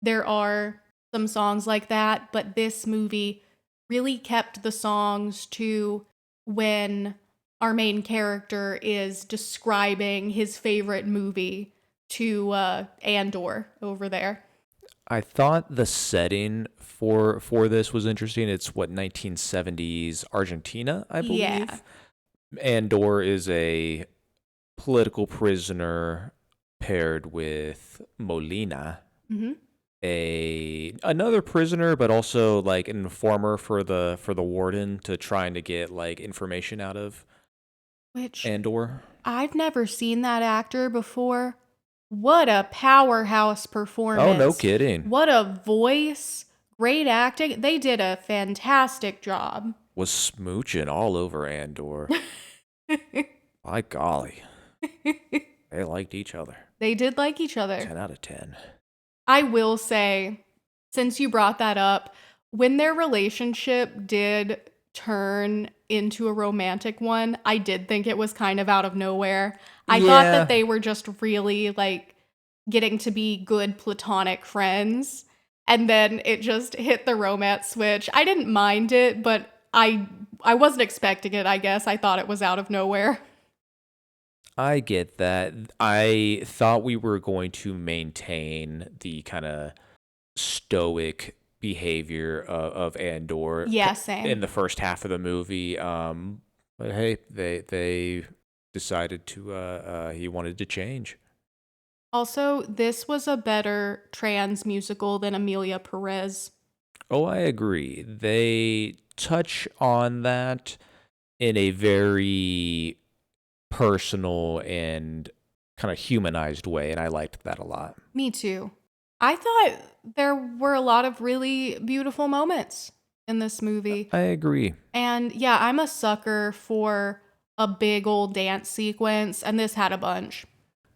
there are some songs like that, but this movie really kept the songs to when our main character is describing his favorite movie to Andor over there. I thought the setting for this was interesting. It's what 1970s Argentina, I believe. Yeah. Andor is a political prisoner paired with Molina, Hmm. another prisoner, but also like an informer for the warden to trying to get like information out of Which Andor. I've never seen that actor before. What a powerhouse performance. Oh, no kidding. What a voice. Great acting. They did a fantastic job. Was smooching all over Andor. By golly. They liked each other. They did like each other. 10 out of 10. I will say, since you brought that up, when their relationship did turn into a romantic one, I did think it was kind of out of nowhere. I thought Yeah. that they were just really like getting to be good platonic friends. And then it just hit the romance switch. I didn't mind it, but I wasn't expecting it, I guess. I thought it was out of nowhere. I get that. I thought we were going to maintain the kind of stoic behavior of Andor Yeah, same. in the first half of the movie. But hey, they decided to he wanted to change. Also, this was a better trans musical than Amelia Perez. Oh, I agree. They touch on that in a very personal and kind of humanized way, and I liked that a lot. Me too. I thought there were a lot of really beautiful moments in this movie. I agree. And yeah, I'm a sucker for a big old dance sequence, and this had a bunch.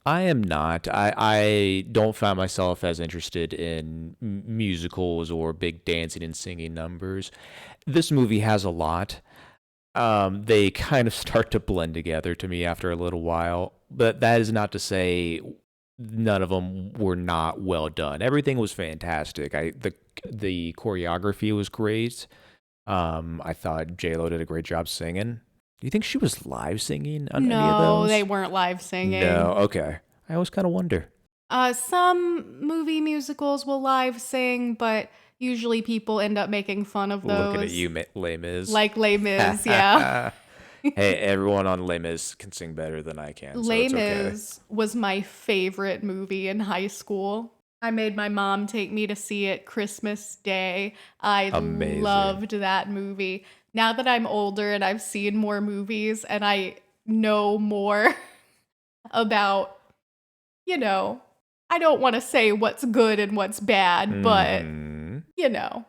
I am not. I don't find myself as interested in musicals or big dancing and singing numbers. This movie has a lot. They kind of start to blend together to me after a little while, but that is not to say none of them were not well done. Everything was fantastic. The choreography was great. I thought J-Lo did a great job singing. Do you think she was live singing on any of No, those? they weren't live singing. No, okay. I always kind of wonder. Some movie musicals will live sing, but usually people end up making fun of those. Looking at you, Les Mis. Like Les Mis, yeah. Hey, everyone on Les Mis can sing better than I can. So Les it's okay. Mis was my favorite movie in high school. I made my mom take me to see it Christmas Day. I Amazing. loved that movie. Now that I'm older and I've seen more movies and I know more about, you know, I don't want to say what's good and what's bad, but, Mhm. you know,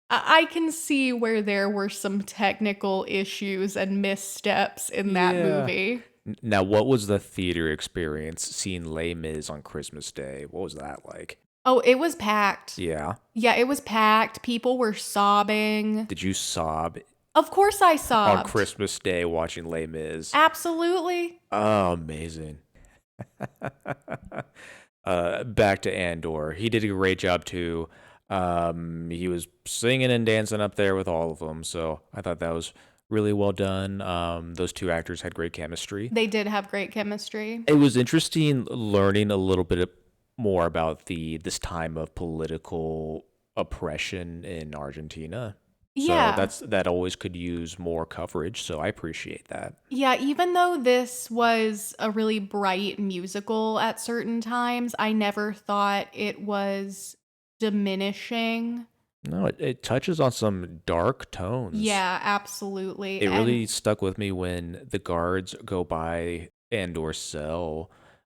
I can see where there were some technical issues and missteps in that Yeah. movie. Now, what was the theater experience seeing Les Mis on Christmas Day? What was that like? Oh, it was packed. Yeah. Yeah, it was packed. People were sobbing. Did you sob Of course I sobbed. on Christmas Day watching Les Mis? Absolutely. Oh, amazing. Back to Andor. He did a great job too. He was singing and dancing up there with all of them, so I thought that was really well done. Those two actors had great chemistry. They did have great chemistry. It was interesting learning a little bit more about this time of political oppression in Argentina. So Yeah. that always could use more coverage. So I appreciate that. Yeah, even though this was a really bright musical at certain times, I never thought it was diminishing. No, it touches on some dark tones. Yeah, absolutely. It And really stuck with me when the guards go by Andor's cell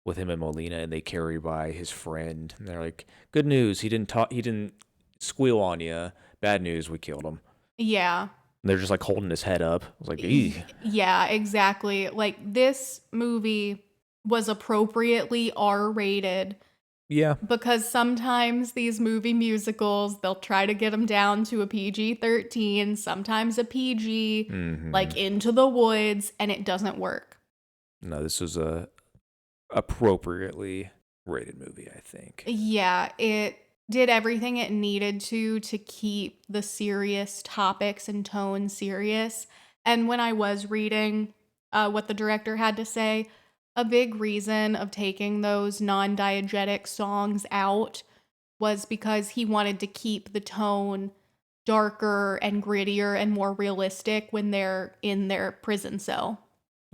with him and Molina, and they carry by his friend. And they're like, "Good news, he didn't talk. He didn't squeal on you. Bad news, we killed him." yeah. And they're just like holding his head up. I was like, "Eee." Yeah, exactly. Like this movie was appropriately R-rated Yeah. because sometimes these movie musicals, they'll try to get them down to a PG-13, sometimes a PG, Mm-hmm. like Into the Woods, and it doesn't work. No, this was a appropriately rated movie, I think. Yeah, it did everything it needed to keep the serious topics and tone serious. And when I was reading what the director had to say, a big reason of taking those non-diegetic songs out was because he wanted to keep the tone darker and grittier and more realistic when they're in their prison cell.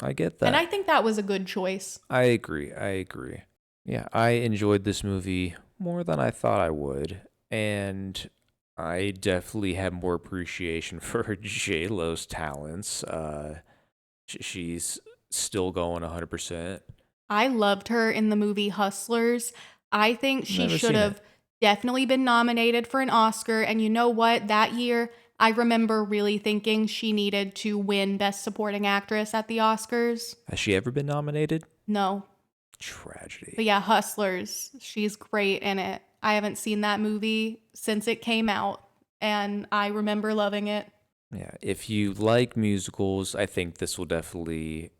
I get And I that. think that was a good choice. I agree. I agree. Yeah, I enjoyed this movie more than I thought I would, and I definitely have more appreciation for J Lo's talents. She's still going 100%. I loved her in the movie Hustlers. I think she Never should seen it. have definitely been nominated for an Oscar. And you know what? That year, I remember really thinking she needed to win Best Supporting Actress at the Oscars. Has she ever been nominated? No. But Tragedy. yeah, Hustlers. She's great in it. I haven't seen that movie since it came out, and I remember loving it. Yeah, if you like musicals, I think this will definitely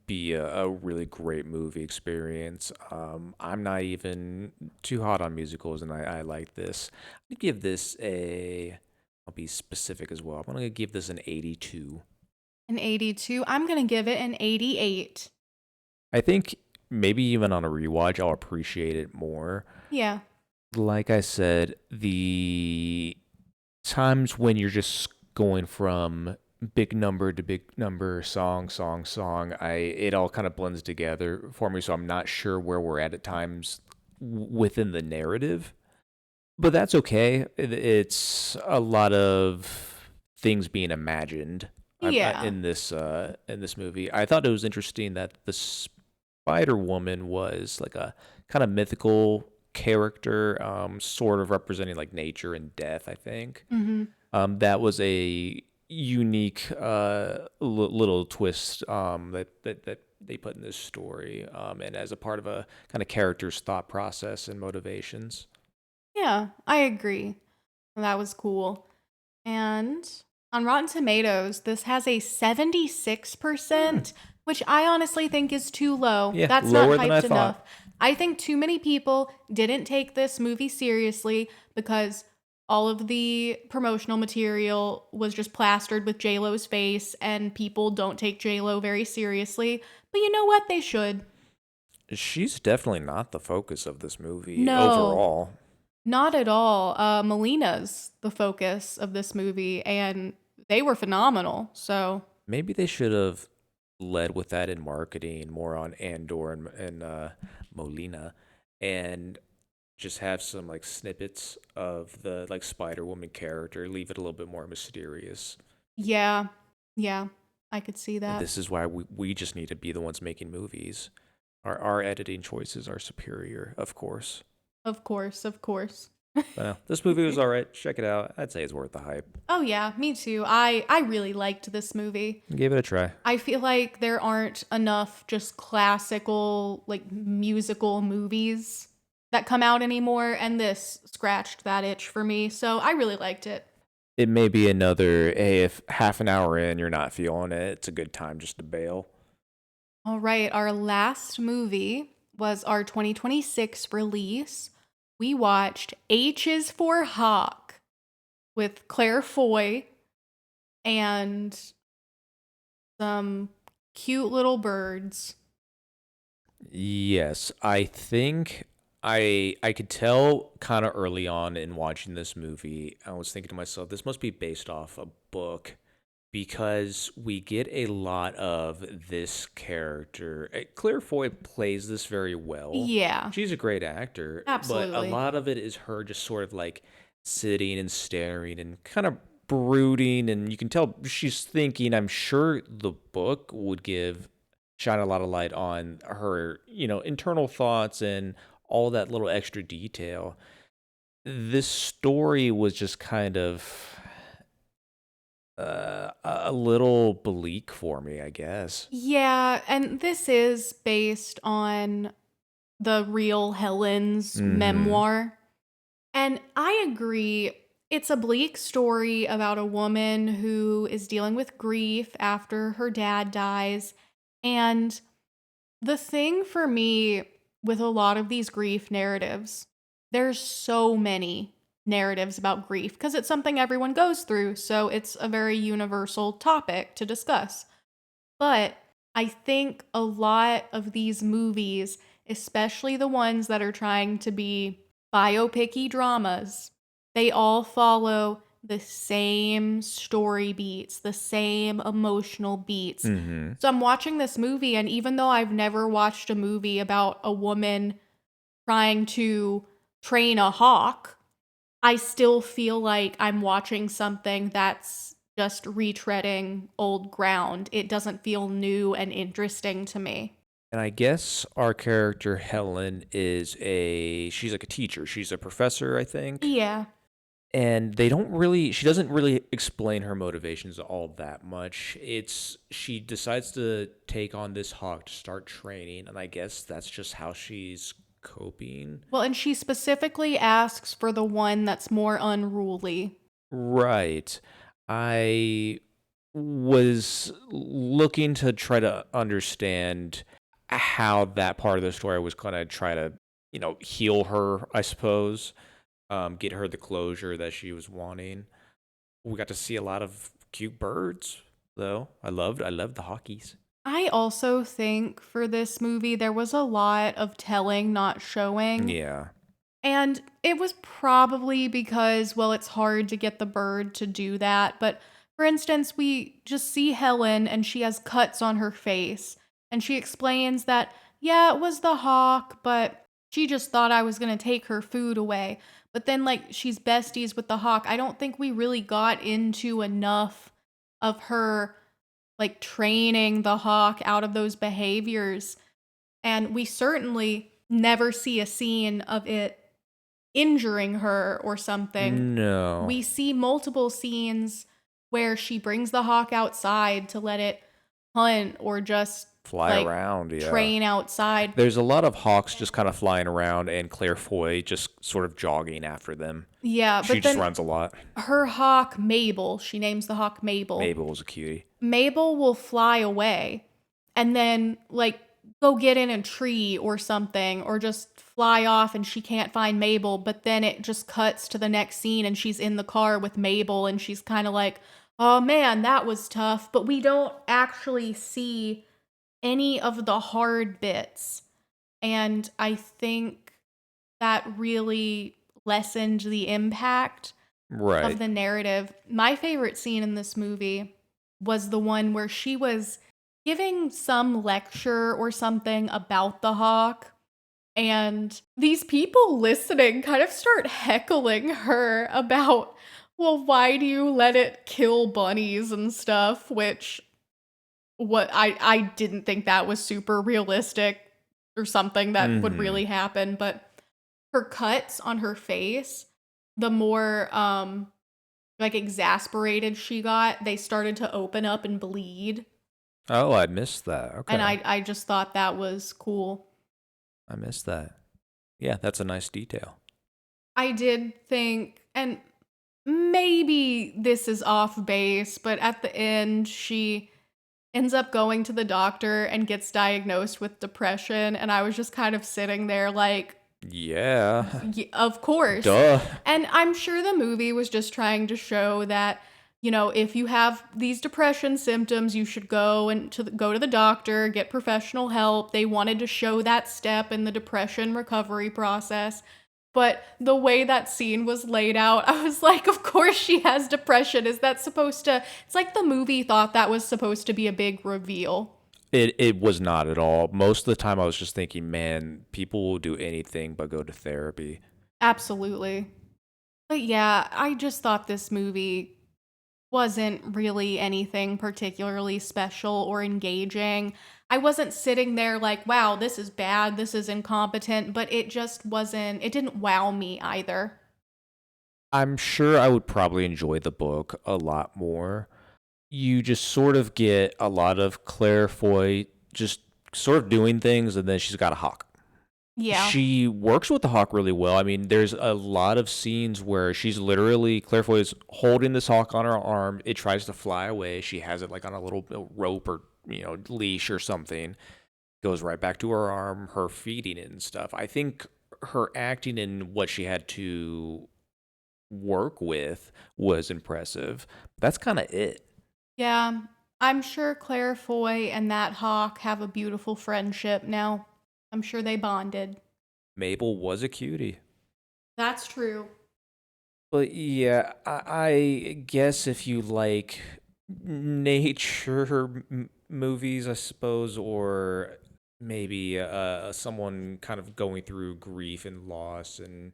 be a really great movie experience. I'm not even too hot on musicals, and I like this. I'm gonna give this I'll be specific as well. I'm gonna give this an 82. An 82. I'm going to give it an 88. I think maybe even on a rewatch, I'll appreciate it more. Yeah. Like I said, the times when you're just going from big number to big number, song, it all kind of blends together for me. So I'm not sure where we're at times within the narrative, but that's okay. It's a lot of things being imagined Yeah. in this movie. I thought it was interesting that the Spider Woman was like a kind of mythical character, sort of representing like nature and death, I think. Mm-hmm. That was a unique little twist that they put in this story, and as a part of a kind of character's thought process and motivations. Yeah, I agree. That was cool. And on Rotten Tomatoes, this has a 76%, which I honestly think is too low. Yeah, That's not lower than I hyped enough. thought. I think too many people didn't take this movie seriously because all of the promotional material was just plastered with J-Lo's face, and people don't take J-Lo very seriously. But you know what? They should. She's definitely not the focus of this movie No. overall. Not at all. Melina's the focus of this movie, and they were phenomenal. So, Maybe they should have led with that in marketing, more on Andor and Molina, and just have some like snippets of the like Spider Woman character, leave it a little bit more mysterious. yeah, yeah, I could see And that. this is why we just need to be the ones making movies. Our editing choices are superior, of course. Of course, of course. But no, this movie was all right. Check it out. I'd say it's worth the hype. Oh yeah, me too. I really liked this movie. Give it a try. I feel like there aren't enough just classical like musical movies that come out anymore, and this scratched that itch for me. So, I really liked it. It may be another, hey, if half an hour in you're not feeling it, it's a good time just to bail. All right, our last movie was our 2026 release. We watched H is for Hawk with Claire Foy, and some cute little birds. Yes, I think I could tell kind of early on in watching this movie. I was thinking to myself, this must be based off a book because we get a lot of this character. Claire Foy plays this very well. Yeah, She's a great actor, but a absolutely. lot of it is her just sort of like sitting and staring and kind of brooding, and you can tell she's thinking. I'm sure the book would give shine a lot of light on her, internal thoughts and all that little extra detail. This story was just kind of a little bleak for me, I guess. Yeah, and this is based on the real Helen's Mm-hmm. memoir. And I agree. It's a bleak story about a woman who is dealing with grief after her dad dies. And the thing for me with a lot of these grief narratives, there's so many narratives about grief because it's something everyone goes through. So it's a very universal topic to discuss. But I think a lot of these movies, especially the ones that are trying to be biopicy dramas, they all follow the same story beats, the same emotional beats. Mm-hmm. So I'm watching this movie, and even though I've never watched a movie about a woman trying to train a hawk, I still feel like I'm watching something that's just retreading old ground. It doesn't feel new and interesting to me. And I guess our character Helen she's like a teacher. She's a professor, I think. Yeah. And she doesn't really explain her motivations all that much. She decides to take on this hawk to start training, and I guess that's just how she's coping. Well, and she specifically asks for the one that's more unruly. Right. I was looking to try to understand how that part of the story was going to try to, heal her, I suppose, get her the closure that she was wanting. We got to see a lot of cute birds, though. I loved the hockeys. I also think for this movie, there was a lot of telling, not showing. Yeah. And it was probably because, well, it's hard to get the bird to do that. But for instance, we just see Helen and she has cuts on her face. And she explains that, yeah, it was the hawk, but she just thought I was going to take her food away. But then, like, she's besties with the hawk. I don't think we really got into enough of her, like, training the hawk out of those behaviors. And we certainly never see a scene of it injuring her or something. No. We see multiple scenes where she brings the hawk outside to let it hunt or just Fly like around, yeah. train outside. There's a lot of hawks just kind of flying around and Claire Foy just sort of jogging after them. Yeah, She but just then runs a lot. her hawk, Mabel, she names the hawk Mabel. Mabel was a cutie. Mabel will fly away and then like go get in a tree or something or just fly off and she can't find Mabel, but then it just cuts to the next scene and she's in the car with Mabel and she's kind of like, "Oh man, that was tough." But we don't actually see any of the hard bits. And I think that really lessened the impact Right. of the narrative. My favorite scene in this movie was the one where she was giving some lecture or something about the hawk. And these people listening kind of start heckling her about, well, why do you let it kill bunnies and stuff? Which what I didn't think that was super realistic or something that would Mm-hmm. really happen. But her cuts on her face, the more like exasperated she got, they started to open up and bleed. Oh, I missed that. And Okay. I just thought that was cool. I missed that. Yeah, that's a nice detail. I did think, and maybe this is off base, but at the end, she ends up going to the doctor and gets diagnosed with depression. And I was just kind of sitting there like, Yeah. of course. Duh. And I'm sure the movie was just trying to show that if you have these depression symptoms, you should go to the doctor, get professional help. They wanted to show that step in the depression recovery process. But the way that scene was laid out, I was like, of course she has depression. Is that supposed to? It's like the movie thought that was supposed to be a big reveal. It was not at all. Most of the time I was just thinking, man, people will do anything but go to therapy. Absolutely. But yeah, I just thought this movie wasn't really anything particularly special or engaging. I wasn't sitting there like, wow, this is bad, this is incompetent, but it just wasn't, it didn't wow me either. I'm sure I would probably enjoy the book a lot more. You just sort of get a lot of Claire Foy just sort of doing things, and then she's got a hawk. Yeah. She works with the hawk really well. I mean, there's a lot of scenes where she's literally, Claire Foy is holding this hawk on her arm. It tries to fly away. She has it like on a little rope or, leash or something. Goes right back to her arm, her feeding it and stuff. I think her acting and what she had to work with was impressive. That's kind of it. Yeah. I'm sure Claire Foy and that hawk have a beautiful friendship now. I'm sure they bonded. Mabel was a cutie. That's true. But yeah, I guess if you like nature movies, I suppose, or maybe someone kind of going through grief and loss and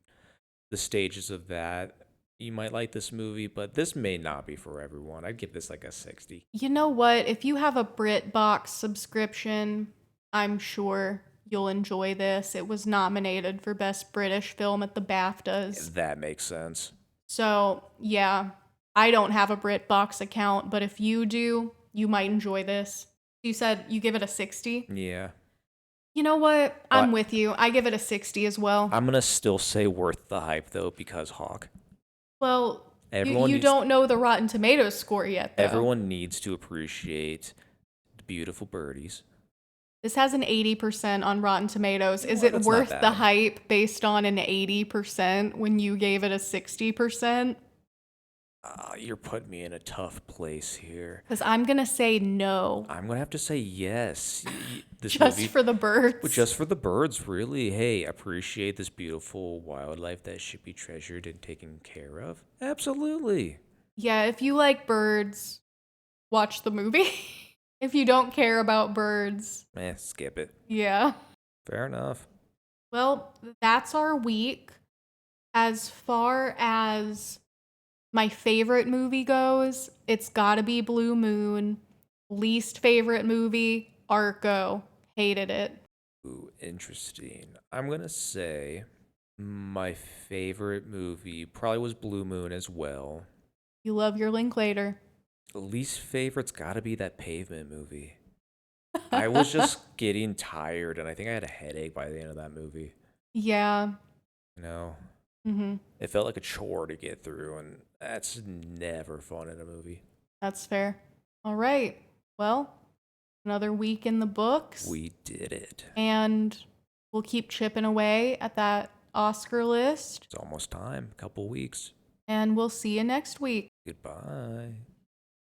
the stages of that, you might like this movie, but this may not be for everyone. I'd give this like a 60. You know what? If you have a BritBox subscription, I'm sure you'll enjoy this. It was nominated for Best British Film at the BAFTAs. That makes sense. So, yeah, I don't have a BritBox account, but if you do, you might enjoy this. You said you give it a 60? Yeah. You know what? Well, I'm with you. I give it a 60 as well. I'm gonna still say worth the hype though, because Hawk. Well, Everyone you needs don't know the Rotten Tomatoes score yet, though. everyone needs to appreciate the beautiful birdies. This has an 80% on Rotten Tomatoes. Is Well, it that's not worth the bad. hype based on an 80% when you gave it a 60%? You're putting me in a tough place here. Because I'm going to say no. I'm gonna have to say yes. This Just movie, for the birds. but just for the birds, really. Hey, appreciate this beautiful wildlife that should be treasured and taken care of. Absolutely. Yeah, if you like birds, watch the movie. If you don't care about birds, Skip it. yeah. Fair enough. Well, that's our week. As far as my favorite movie goes, it's gotta be Blue Moon. Least favorite movie, Arco. Hated it. Ooh, interesting. I'm gonna say my favorite movie probably was Blue Moon as well. You love your Linklater. Least favorite's gotta be that Pavement movie. I was just getting tired, and I think I had a headache by the end of that movie. Yeah. You know, Mm-hmm. it felt like a chore to get through, and that's never fun in a movie. That's fair. All right. Well, another week in the books. We did it. And we'll keep chipping away at that Oscar list. It's almost time. A couple weeks. And we'll see you next week. Goodbye.